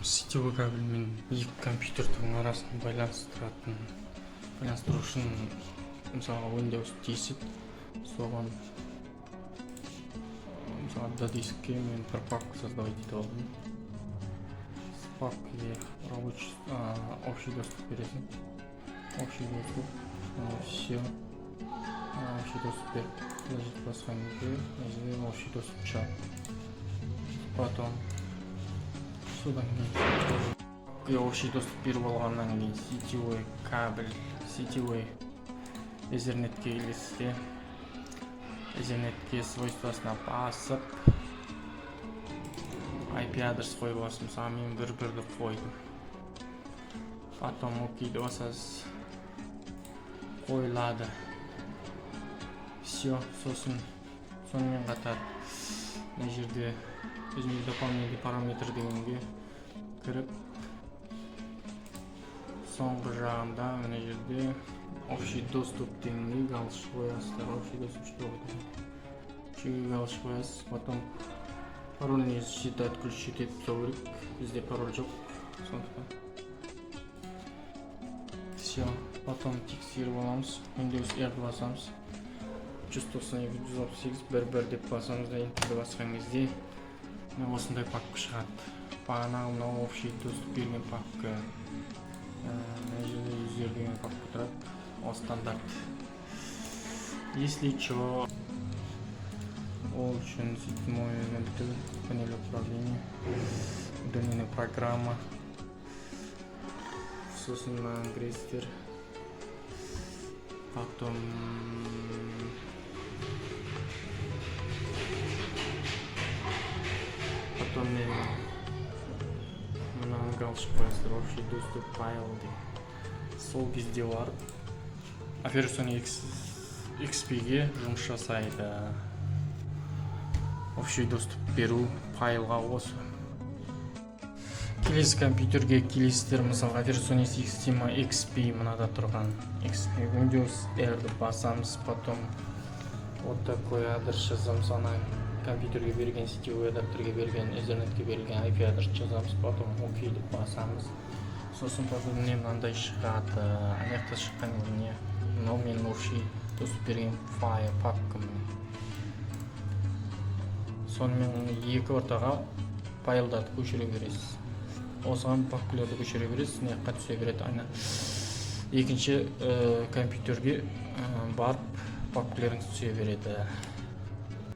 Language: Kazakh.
сетевой кабельмен екі компьютердің арасын байланыстыру үшін мысалы Windows 10 соған мысалы дискіге мен бір папка создавать етіп алдым. С папкаге общий доступ бересің. Общий доступ, все. Общий доступ беріп, нажать басқан кезде общий доступ шығады. Потом содан кейін общий доступ беріп алғаннан кейін сетевой кабель, сетевой Ethernet-ке келесізде. Ethernet-ке свойствосына басып IP адрес қойып аласыз. Мысалы мен 1.1-ді қойдым. Потом окейді басасыз. Қойылады. Все, сосын сонымен қатар мына жерде өзіміз дополнительный параметр дегенге кіріп соңғы жағында мына жерде общий доступ дегенге галочка қоясыздар. Общий доступ үшеуге галочка қоясыз. Потом пароль не считать ключи деп тұру керек. Бізде пароль жоқ. Сондықтан все. Потом тексеріп аламыз. Windows R басамыз. 192.168.1.1 деп басамыз да Enter'ді басқан кезде осындай папка шығады. Бағанағы мынау общий доступ берген папка. Мына жерде user деген папка тұрады. Ол стандарт. Если что, ол үшін седьмой элементі панель управления, удаленная программа, сосын грейстер, потом мына галочка қоясыздар, общий доступ файл деп. Сол кезде барып операционный XP-ге жұмыс жасайды. Общий доступ беру файлға осы. Келесі компьютерге келесіздер, мысалы операционный система XP мынада тұрған XP Windows R-ді басамыз, потом вот такой адрес жазамыз, ана компьютерге берген, сетевой адаптерге берген, Ethernet-ке берген IP адрес жазамыз, потом окейді басамыз. Сосын потом міне мынандай шығады. Аяқта шыққан не? Мынау менің общий доступ берген файл папкам. Сонымен екі ортаға файлдарды көшіре бересіз. Осыған папкаларды көшіре бересіз, неққа түсе береді. Айна екінші компьютерге барып папкаларыңыз түсе береді.